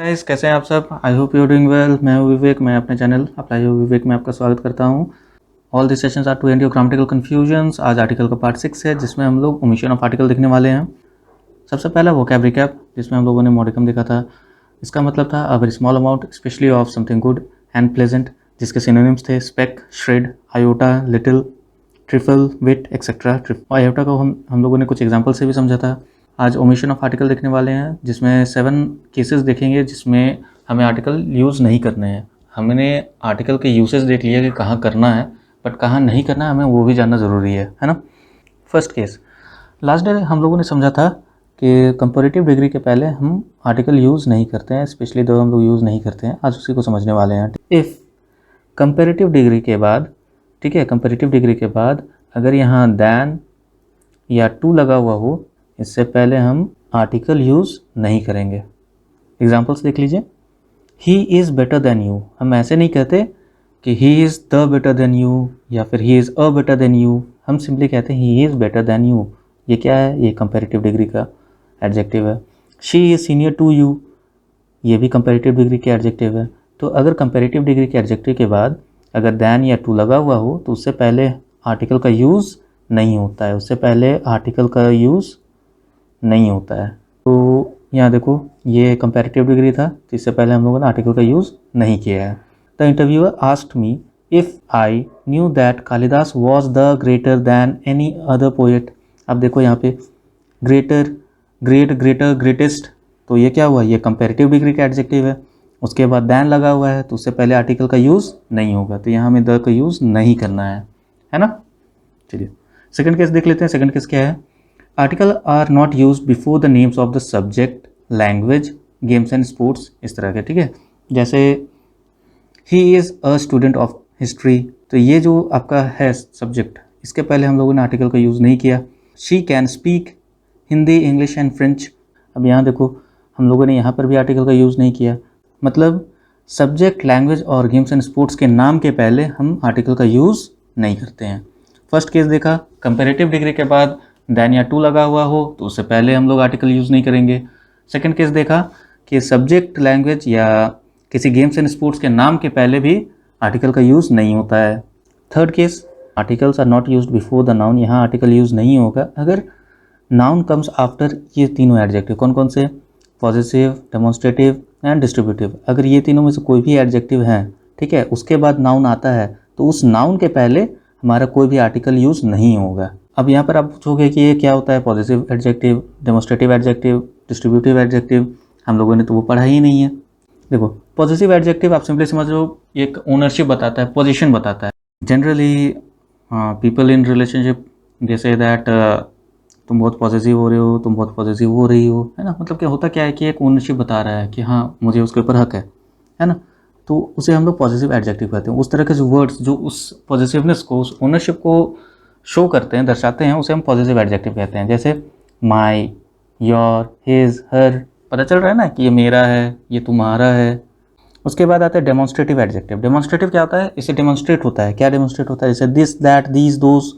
Guys, कैसे हैं आप सब? I hope you doing well. मैं हूं विवेक। मैं अपने चैनल अप्लाई विवेक में आपका स्वागत करता हूं। All this sessions are to end your grammatical confusions. आज आर्टिकल का पार्ट 6 है, जिसमें हम लोग ओमिशन ऑफ आर्टिकल देखने वाले हैं। सबसे पहला वोकैब रिकैप, जिसमें हम लोगों ने मॉडिकम देखा था। इसका मतलब था a very small amount specially of something good and pleasant, जिसके सिनोनिम्स थे speck, shred, iota, little, trifle, whit etcetera. Iota को हम लोगों ने कुछ एग्जाम्पल से भी समझा था। आज ओमिशन ऑफ आर्टिकल देखने वाले हैं, जिसमें 7 केसेस देखेंगे जिसमें हमें आर्टिकल यूज़ नहीं करने हैं। हमने आर्टिकल के यूसेज देख लिया कि कहाँ करना है, बट कहाँ नहीं करना है हमें वो भी जानना ज़रूरी है ना। फर्स्ट केस, लास्ट डे हम लोगों ने समझा था कि कंपैरेटिव डिग्री के पहले हम आर्टिकल यूज़ नहीं करते हैं, स्पेशली दो हम लोग यूज़ नहीं करते हैं। आज उसी को समझने वाले हैं। इफ़ कंपैरेटिव डिग्री के बाद, ठीक है, कंपैरेटिव डिग्री के बाद अगर यहाँ दैन या टू लगा हुआ हो, इससे पहले हम आर्टिकल यूज़ नहीं करेंगे। एग्जाम्पल्स देख लीजिए। He is better than you, हम ऐसे नहीं कहते कि he is the better than you या फिर he is a better than you. हम सिंपली कहते हैं he is better than you. ये क्या है? ये कंपैरेटिव डिग्री का एडजेक्टिव है। She is senior to you, ये भी कंपैरेटिव डिग्री के एडजेक्टिव है। तो अगर कंपैरेटिव डिग्री के एडजेक्टिव के बाद अगर दैन या टू लगा हुआ हो तो उससे पहले आर्टिकल का यूज़ नहीं होता है, उससे पहले आर्टिकल का यूज़ नहीं होता है। तो यहाँ देखो, ये कंपैरेटिव डिग्री था, तो इससे पहले हम लोगों ने आर्टिकल का यूज़ नहीं किया है। The interviewer asked me if I knew that Kalidas was the greater than any other poet. अब देखो यहाँ पे ग्रेटर, ग्रेट, ग्रेटर, ग्रेटेस्ट, तो ये क्या हुआ? ये कंपैरेटिव डिग्री का एडजेक्टिव है। उसके बाद दैन लगा हुआ है तो उससे पहले आर्टिकल का यूज़ नहीं होगा, तो यहाँ हमें द का यूज़ नहीं करना है ना। चलिए सेकंड केस देख लेते हैं। सेकंड केस क्या है? Article are not use before the names of the subject, language, games and sports, इस तरह के, ठीक है। जैसे he is a student of history, तो ये जो आपका है सब्जेक्ट, इसके पहले हम लोगों ने आर्टिकल का यूज़ नहीं किया। She can speak Hindi, English and French, अब यहाँ देखो हम लोगों ने यहाँ पर भी आर्टिकल का यूज़ नहीं किया। मतलब सब्जेक्ट, लैंग्वेज और गेम्स एंड स्पोर्ट्स के नाम के पहले हम आर्टिकल का यूज़ नहीं करते हैं। फर्स्ट केस देखा, कंपैरेटिव डिग्री के बाद दैन या टू लगा हुआ हो तो उससे पहले हम लोग आर्टिकल यूज़ नहीं करेंगे। सेकंड केस देखा कि सब्जेक्ट, लैंग्वेज या किसी गेम्स एंड स्पोर्ट्स के नाम के पहले भी आर्टिकल का यूज़ नहीं होता है। Third case, articles are not used before the noun, यहाँ आर्टिकल यूज़ नहीं होगा अगर नाउन कम्स आफ्टर ये तीनों एडजेक्टिव। कौन कौन से? Positive, demonstrative and distributive. अगर ये तीनों में से कोई भी एडजेक्टिव है, ठीक है, उसके बाद नाउन आता है तो उस नाउन के पहले हमारा कोई भी आर्टिकल यूज़ नहीं होगा। अब यहाँ पर आप पूछोगे कि ये क्या होता है? Positive adjective, demonstrative adjective, distributive adjective, हम लोगों ने तो वो पढ़ा ही नहीं है। देखो पॉजिटिव एडजेक्टिव आप सिंपली समझ लो एक ओनरशिप बताता है, पोजीशन बताता है। Generally people in relationship they say that तुम बहुत पॉजिटिव हो रहे हो, तुम बहुत पॉजिटिव हो रही हो, है ना। मतलब क्या होता क्या है कि एक ओनरशिप बता रहा है कि हाँ मुझे उसके ऊपर हक है ना। तो उसे हम लोग पॉजिटिव एडजेक्टिव कहते हैं। उस तरह के जो वर्ड्स जो उस पॉजिटिवनेस को, उस ओनरशिप को शो करते हैं, दर्शाते हैं, उसे हम पॉजिटिव एडजेक्टिव कहते हैं। जैसे माई, योर, हिज, हर, पता चल रहा है ना कि ये मेरा है, ये तुम्हारा है। उसके बाद आता है डेमोन्स्ट्रेटिव एडजेक्टिव। डेमोन्स्ट्रेटिव क्या होता है? इसे डेमोन्स्ट्रेट होता है। क्या डेमोन्स्ट्रेट होता है? जैसे this, that, these, those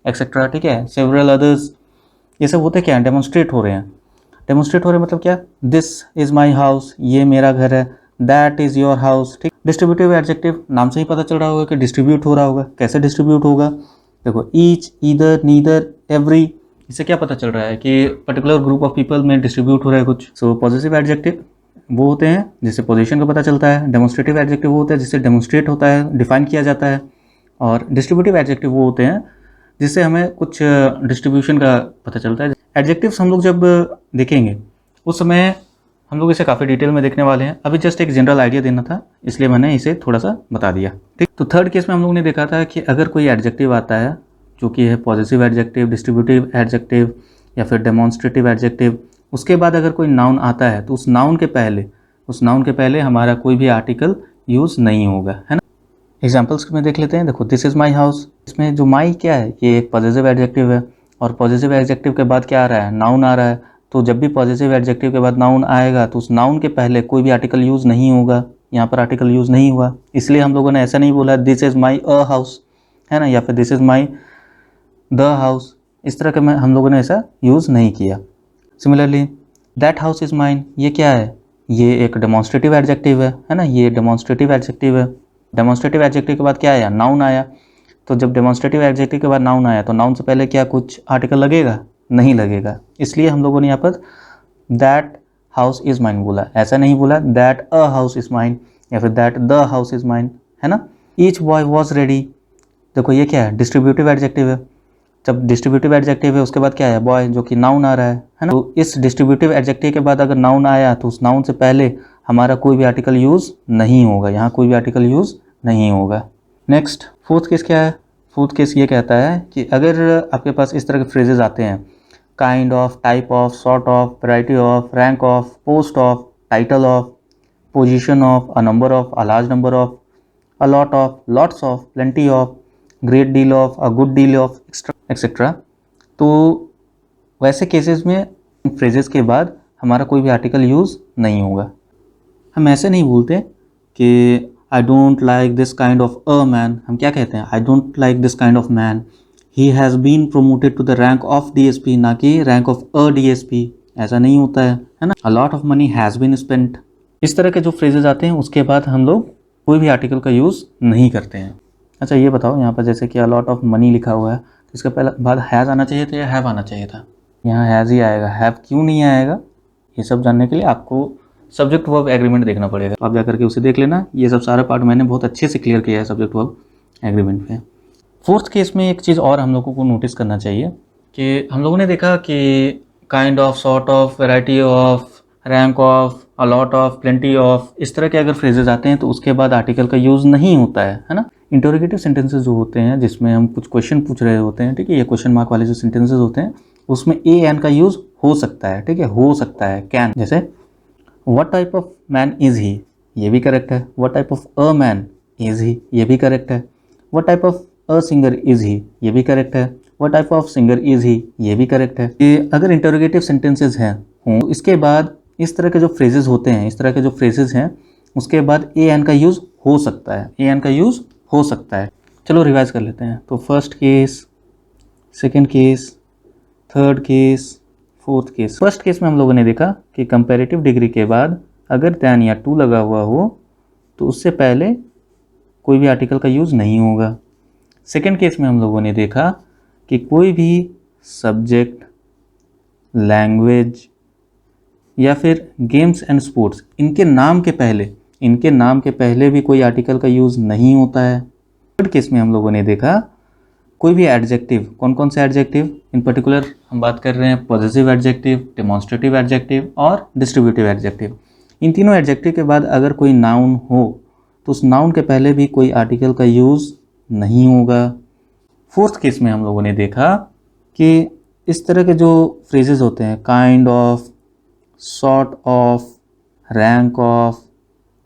etcetera, ठीक है, सेवरल अदर्स, ये सब होते क्या हैं? डेमोन्स्ट्रेट हो रहे हैं। डेमोन्स्ट्रेट हो रहे हैं मतलब क्या? दिस इज़ माई हाउस, ये मेरा घर है। दैट इज़ योर हाउस, ठीक। डिस्ट्रीब्यूटिव एडजेक्टिव, नाम से ही पता चल रहा होगा कि डिस्ट्रीब्यूट हो रहा होगा। कैसे डिस्ट्रीब्यूट होगा? देखो ईच, ईदर, नीदर, एवरी, इससे क्या पता चल रहा है कि पर्टिकुलर ग्रुप ऑफ पीपल में डिस्ट्रीब्यूट हो रहा है कुछ। सो पॉजिटिव एडजेक्टिव वो होते हैं जिससे पोजीशन का पता चलता है। डेमोन्स्ट्रेटिव एडजेक्टिव वो होता है जिससे डेमोन्स्ट्रेट होता है, डिफाइन किया जाता है। और डिस्ट्रीब्यूटिव एडजेक्टिव वो होते हैं जिससे हमें कुछ डिस्ट्रीब्यूशन का पता चलता है। एडजेक्टिव्स हम लोग जब देखेंगे उस समय हम लोग इसे काफ़ी डिटेल में देखने वाले हैं। अभी जस्ट एक जनरल आइडिया देना था, इसलिए मैंने इसे थोड़ा सा बता दिया, ठीक। तो थर्ड केस में हम लोगों ने देखा था कि अगर कोई एडजेक्टिव आता है जो कि है पॉजिटिव एडजेक्टिव, डिस्ट्रीब्यूटिव एडजेक्टिव या फिर डेमोन्स्ट्रेटिव एडजेक्टिव, उसके बाद अगर कोई नाउन आता है तो उस नाउन के पहले हमारा कोई भी आर्टिकल यूज़ नहीं होगा, है ना। एग्जाम्पल्स में देख लेते हैं। देखो दिस इज़ माई हाउस, इसमें जो माई क्या है? ये एक पॉजिटिव एडजेक्टिव है और पॉजिटिव एडजेक्टिव के बाद क्या आ रहा है? नाउन आ रहा है। तो जब भी पॉजिटिव एडजेक्टिव के बाद नाउन आएगा तो उस नाउन के पहले कोई भी आर्टिकल यूज़ नहीं होगा। यहाँ पर आर्टिकल यूज़ नहीं हुआ, इसलिए हम लोगों ने ऐसा नहीं बोला this is my a house, है ना, या फिर this is my the house. इस तरह के हम लोगों ने ऐसा यूज़ नहीं किया। Similarly that house is mine, ये क्या है? ये एक डेमोन्स्ट्रेटिव एडजेक्टिव है ना, ये डेमोन्स्ट्रेटिव एडजेक्टिव है। डेमोन्स्ट्रेटिव एडजेक्टिव के बाद क्या आया, नाउन आया। तो जब डेमोन्स्ट्रेटिव एडजेक्टिव के बाद नाउन आया तो नाउन से पहले क्या कुछ आर्टिकल लगेगा, नहीं लगेगा। इसलिए हम लोगों ने यहाँ पर दैट हाउस इज़ माइन बोला, ऐसा नहीं बोला that a house is mine या फिर that the house is mine, है ना। ईच बॉय वॉज रेडी, देखो ये क्या है, डिस्ट्रीब्यूटिव एडजेक्टिव है। जब डिस्ट्रीब्यूटिव एडजेक्टिव है उसके बाद क्या है, बॉय, जो कि नाउन आ रहा है ना। तो इस डिस्ट्रीब्यूटिव एडजेक्टिव के बाद अगर नाउन आया तो उस नाउन से पहले हमारा कोई भी आर्टिकल यूज़ नहीं होगा, यहाँ कोई भी आर्टिकल यूज़ नहीं होगा। नेक्स्ट फोर्थ केस क्या है, फोर्थ केस ये कहता है कि अगर आपके पास इस तरह के फ्रेजेस आते हैं, kind of, type of, sort of, variety of, rank of, post of, title of, position of, a number of, a large number of, a lot of, lots of, plenty of, great deal of, a good deal of, etcetera. तो वैसे cases में phrases के बाद हमारा कोई भी article use नहीं होगा। हम ऐसे नहीं बोलते कि I don't like this kind of a man, हम क्या कहते हैं, I don't like this kind of man, he has been promoted to the rank of DSP, ना कि रैंक ऑफ अ डीएसपी। ऐसा नहीं होता है ना। A lot of money has been spent, इस तरह के जो फ्रेजेस आते हैं उसके बाद हम लोग कोई भी आर्टिकल का यूज़ नहीं करते हैं। अच्छा ये बताओ, यहाँ पर जैसे कि अ लॉट ऑफ मनी लिखा हुआ है तो इसका पहला बाद हैज़ आना चाहिए था या हैव आना चाहिए था, यहाँ हैज़ ही आएगा, हैव क्यों नहीं आएगा, ये सब जानने के लिए आपको सब्जेक्ट वर्ब एग्रीमेंट देखना पड़ेगा। आप जा करके उसे देख लेना, ये सब सारा पार्ट मैंने बहुत अच्छे से क्लियर किया है सब्जेक्ट वर्ब एग्रीमेंट पे। फोर्थ केस में एक चीज़ और हम लोगों को नोटिस करना चाहिए कि हम लोगों ने देखा कि kind of, sort of, variety of, rank of, a lot of, plenty of, इस तरह के अगर फ्रेजेस आते हैं तो उसके बाद आर्टिकल का यूज़ नहीं होता है ना। इंटरोगेटिव सेंटेंसेस जो होते हैं जिसमें हम कुछ क्वेश्चन पूछ रहे होते हैं, ठीक है, ये क्वेश्चन मार्क वाले जो सेंटेंसेस होते हैं उसमें ए एन का यूज़ हो सकता है, ठीक है, हो सकता है, कैन। जैसे what type of man is he, ये भी करेक्ट है। What type of a man is he, ये भी करेक्ट है। What type of a singer is he, ये भी करेक्ट है। What type of singer is he, ये भी करेक्ट है। ये अगर इंटरोगेटिव सेंटेंसेस हैं तो इसके बाद इस तरह के जो फ्रेजेस होते हैं, इस तरह के जो फ्रेजेस हैं उसके बाद ए एन का यूज़ हो सकता है, ए एन का यूज़ हो सकता है। चलो रिवाइज कर लेते हैं। तो first case, second case, third case, fourth case. First case में हम लोगों ने देखा कि कंपैरेटिव डिग्री के बाद अगर दैन या टू लगा हुआ हो तो उससे पहले कोई भी आर्टिकल का यूज़ नहीं होगा। सेकेंड केस में हम लोगों ने देखा कि कोई भी सब्जेक्ट, लैंग्वेज या फिर गेम्स एंड स्पोर्ट्स, इनके नाम के पहले भी कोई आर्टिकल का यूज़ नहीं होता है। थर्ड केस में हम लोगों ने देखा कोई भी एडजेक्टिव, कौन कौन से एडजेक्टिव, इन पर्टिकुलर हम बात कर रहे हैं पॉजिटिव एडजेक्टिव, डेमोन्स्ट्रेटिव एडजेक्टिव और डिस्ट्रीब्यूटिव एडजेक्टिव। इन तीनों एडजेक्टिव के बाद अगर कोई नाउन हो तो उस नाउन के पहले भी कोई आर्टिकल का यूज़ नहीं होगा। फोर्थ केस में हम लोगों ने देखा कि इस तरह के जो फ्रेजेस होते हैं, kind of, sort of, rank of,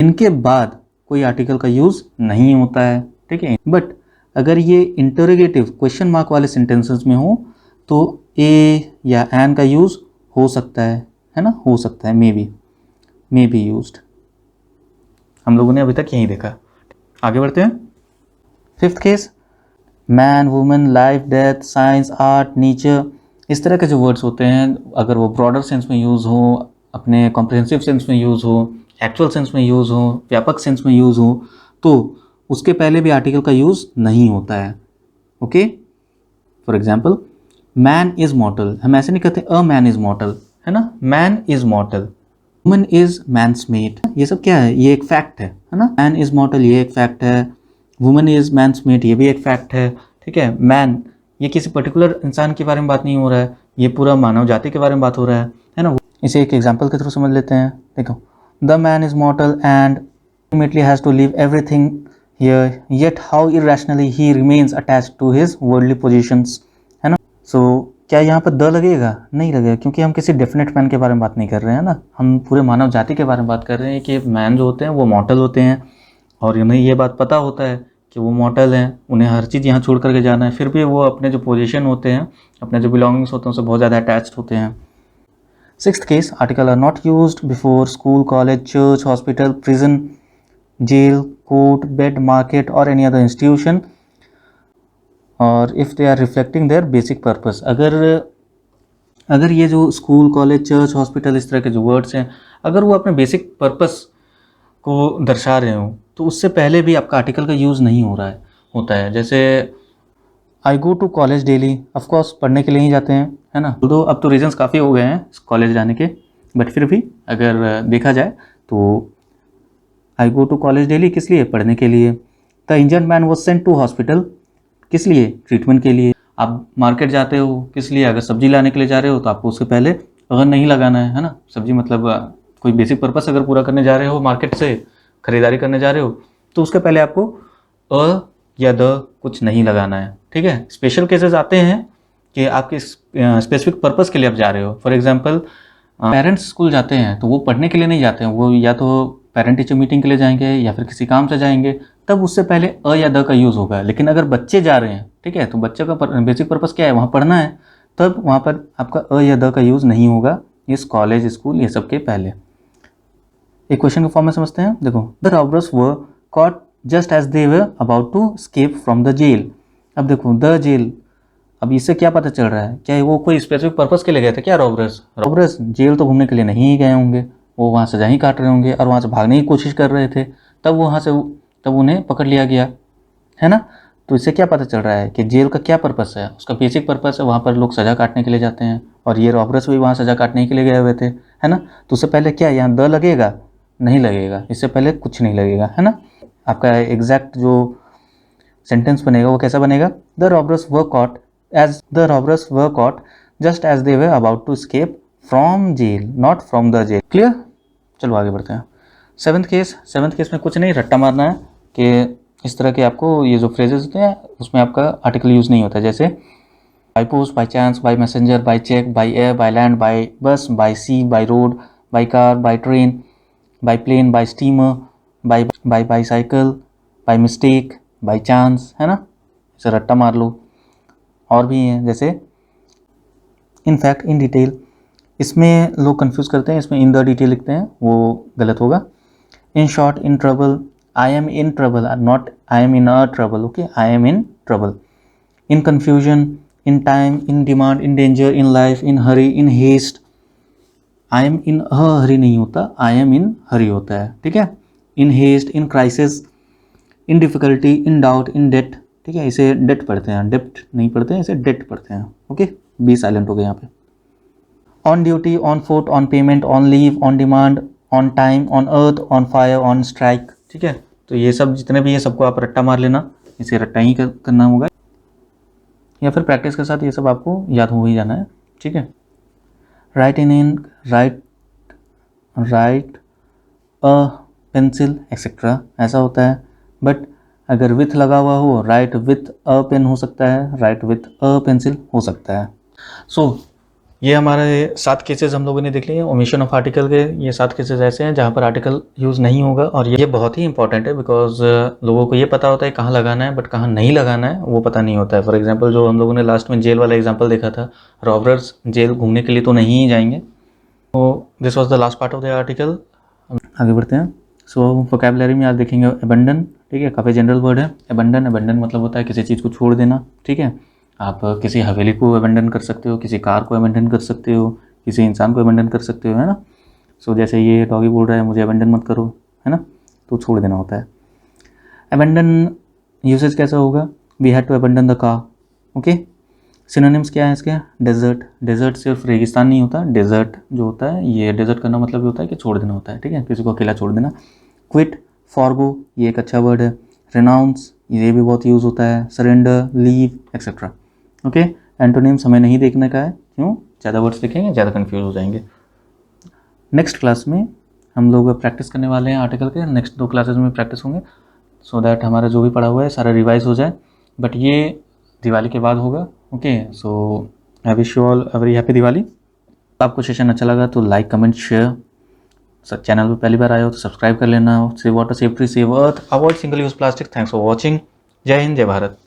इनके बाद कोई आर्टिकल का यूज़ नहीं होता है, ठीक है। बट अगर ये इंटरोगेटिव क्वेश्चन मार्क वाले सेंटेंसेस में हो तो ए या एन का यूज़ हो सकता है ना, हो सकता है, मे बी यूज्ड। हम लोगों ने अभी तक यही देखा। आगे बढ़ते हैं। Fifth case, man, women, life, death, science, art, nature, इस तरह के जो वर्ड्स होते हैं अगर वो ब्रॉडर सेंस में यूज़ हो, अपने कॉम्प्रिहेंसिव सेंस में यूज़ हो, एक्चुअल सेंस में यूज़ हो, व्यापक सेंस में यूज़ हो, तो उसके पहले भी आर्टिकल का यूज़ नहीं होता है। Okay, for example man is मॉर्टल, हम ऐसे नहीं कहते अ मैन इज़ मॉर्टल, है ना, man is mortal. Woman is man's mate, ये सब क्या है, ये एक फैक्ट है ना। मैन इज़ मॉर्टल ये एक फैक्ट है, वुमन इज़ मैन्स मेट ये भी एक फैक्ट है, ठीक है। मैन, ये किसी पर्टिकुलर इंसान के बारे में बात नहीं हो रहा है, ये पूरा मानव जाति के बारे में बात हो रहा है ना। इसे एक एग्जाम्पल के थ्रू समझ लेते हैं। देखो, the man is मॉर्टल and ultimately has to leave everything here, yet how irrationally he remains attached to his worldly positions, है ना। So क्या यहाँ पर द लगेगा, नहीं लगेगा, क्योंकि हम किसी डेफिनेट मैन के बारे में बात नहीं कर रहे हैं ना, हम पूरे मानव जाति के बारे में बात कर रहे हैं कि मैन जो होते हैं वो मॉर्टल होते हैं और उन्हें ये बात पता होता है कि वो मॉर्टल हैं, उन्हें हर चीज़ यहाँ छोड़ करके जाना है, फिर भी वो अपने जो पोजीशन होते हैं, अपने जो बिलोंगिंग्स होते हैं उससे बहुत ज़्यादा अटैच्ड होते हैं। Sixth case, article are not used before school, college, church, hospital, prison, jail, court, bed, market or any other institution or if they are reflecting their basic purpose। अगर अगर ये जो स्कूल, कॉलेज, चर्च, हॉस्पिटल, इस तरह के जो words हैं, अगर वो अपने बेसिक पर्पस को दर्शा रहे हो तो उससे पहले भी आपका आर्टिकल का यूज़ नहीं हो रहा है होता है। जैसे I go to college daily, of course पढ़ने के लिए ही जाते हैं, है ना। तो अब तो रीजंस काफ़ी हो गए हैं कॉलेज जाने के, बट फिर भी अगर देखा जाए तो I go to college daily किस लिए? पढ़ने के लिए। The injured man was sent to hospital, किस लिए? ट्रीटमेंट के लिए। आप मार्केट जाते हो किस लिए? अगर सब्जी लाने के लिए जा रहे हो तो आपको उसके पहले अगर नहीं लगाना है ना। सब्जी मतलब कोई बेसिक पर्पस अगर पूरा करने जा रहे हो, मार्केट से खरीदारी करने जा रहे हो, तो उसके पहले आपको अ या द कुछ नहीं लगाना है, ठीक है। स्पेशल केसेस आते हैं कि आपके स्पेसिफिक पर्पस के लिए आप जा रहे हो। फॉर एग्जांपल पेरेंट्स स्कूल जाते हैं तो वो पढ़ने के लिए नहीं जाते हैं, वो या तो पेरेंट टीचर मीटिंग के लिए जाएंगे या फिर किसी काम से जाएंगे, तब उससे पहले अ या द का यूज़ होगा। लेकिन अगर बच्चे जा रहे हैं, ठीक है, तो बच्चे का बेसिक पर्पस क्या है? वहाँ पढ़ना है, तब वहाँ पर आपका अ या द का यूज़ नहीं होगा इस कॉलेज, स्कूल, ये सब के पहले। एक क्वेश्चन के फॉर्म में समझते हैं। देखो, the robbers were caught just as they were about to escape from the jail. अब देखो द जेल, अब इससे क्या पता चल रहा है? क्या वो कोई स्पेसिफिक पर्पस के लिए गए थे क्या रॉबर्स? रॉबर्स जेल तो घूमने के लिए नहीं गए होंगे, वो वहाँ सजा ही काट रहे होंगे और वहाँ से भागने की कोशिश कर रहे थे, तब उन्हें पकड़ लिया गया, है ना। तो इससे क्या पता चल रहा है कि जेल का क्या पर्पस है? उसका बेसिक पर्पस है, वहाँ पर लोग सजा काटने के लिए जाते हैं, और ये रॉबर्स भी वहाँ सजा काटने के लिए गए हुए थे, है ना। तो उससे पहले क्या यहाँ द लगेगा? नहीं लगेगा, इससे पहले कुछ नहीं लगेगा, है ना। आपका एग्जैक्ट जो सेंटेंस बनेगा वो कैसा बनेगा? The robbers were caught just as they were about to escape from jail, not from the jail. Clear? चलो आगे बढ़ते हैं। सेवन्थ केस में कुछ नहीं, रट्टा मारना है कि इस तरह के आपको ये जो फ्रेजेस होते हैं उसमें आपका आर्टिकल यूज़ नहीं होता। जैसे by post, by chance, by messenger, by cheque, by air, by land, by bus, by sea, by road, by car, by train, by plane, by steamer, by bicycle, by mistake, by chance, है ना। इसे रट्टा मार लो। और भी हैं जैसे in fact, in detail, इसमें लोग कंफ्यूज करते हैं, इसमें इन द डिटेल लिखते हैं, वो गलत होगा। In short, in trouble, I am in trouble, not I am in a trouble, okay, I am in trouble. In confusion, in time, in demand, in danger, in life, in hurry, in haste. I am in a hurry नहीं होता, आई am इन हरी होता है, ठीक है। In haste, in crisis, in difficulty, in doubt, in debt, ठीक है। इसे date पढ़ते हैं, डेप्ट नहीं पढ़ते हैं, इसे डेट पढ़ते हैं, ओके। बी साइलेंट हो गया यहाँ पे। On duty, on foot, on payment, on leave, on demand, on time, on earth, on fire, on strike, ठीक है। तो ये सब जितने भी ये सबको आप रट्टा मार लेना, इसे रट्टा ही करना होगा, या फिर प्रैक्टिस के साथ ये सब आपको याद हो ही जाना है, ठीक है। Write in ink, write a pencil etcetera, ऐसा होता है। बट अगर विथ लगा हुआ हो, राइट विथ अ पेन हो सकता है, राइट विथ अ पेंसिल हो सकता है। सो ये हमारे 7 केसेस हम लोगों ने देख लिए ओमिशन ऑफ आर्टिकल के। ये 7 केसेस ऐसे हैं जहाँ पर आर्टिकल यूज़ नहीं होगा, और ये बहुत ही इंपॉर्टेंट है बिकॉज लोगों को ये पता होता है कहाँ लगाना है, बट कहाँ नहीं लगाना है वो पता नहीं होता है। फॉर एग्जांपल जो हम लोगों ने लास्ट में जेल वाला एग्जांपल देखा था, रॉबर्स जेल घूमने के लिए तो नहीं ही जाएंगे। तो this was the last part of the article. आगे बढ़ते हैं। सो वोकैबुलरी में आज देखेंगे अबंडन, ठीक है, काफ़ी जनरल वर्ड है अबंडन मतलब होता है किसी चीज़ को छोड़ देना, ठीक है। आप किसी हवेली को अबंडन कर सकते हो, किसी कार को अबंडन कर सकते हो, किसी इंसान को अबंडन कर सकते हो, है ना। सो जैसे ये डॉगी बोल रहा है मुझे अबंडन मत करो, है ना, तो छोड़ देना होता है। अबंडन यूसेज कैसा होगा? We had to abandon the car, okay. Synonyms क्या है इसके? डेजर्ट सिर्फ रेगिस्तान नहीं होता, डेजर्ट जो होता है, ये डेजर्ट करना मतलब ये होता है कि छोड़ देना होता है, ठीक है, किसी को अकेला छोड़ देना। क्विट, फॉरगो, ये एक अच्छा वर्ड है। रिनाउंस, ये भी बहुत यूज़ होता है। Surrender, leave, etcetera, okay. Antonyms हमें नहीं देखने का है, क्यों? ज़्यादा वर्ड्स देखेंगे ज़्यादा कन्फ्यूज हो जाएंगे। नेक्स्ट क्लास में हम लोग प्रैक्टिस करने वाले हैं आर्टिकल के, नेक्स्ट 2 क्लासेज में प्रैक्टिस होंगे, सो दैट हमारा जो भी पढ़ा हुआ है सारा रिवाइज हो जाए। बट ये दिवाली के बाद होगा, okay. So I wish you all a very happy Diwali. आपको सेशन अच्छा लगा तो लाइक, कमेंट, शेयर। चैनल पर पहली बार आए हो तो सब्सक्राइब कर लेना। Save water, save tree, save earth, avoid single use plastic. Thanks for watching. जय हिंद, जय भारत।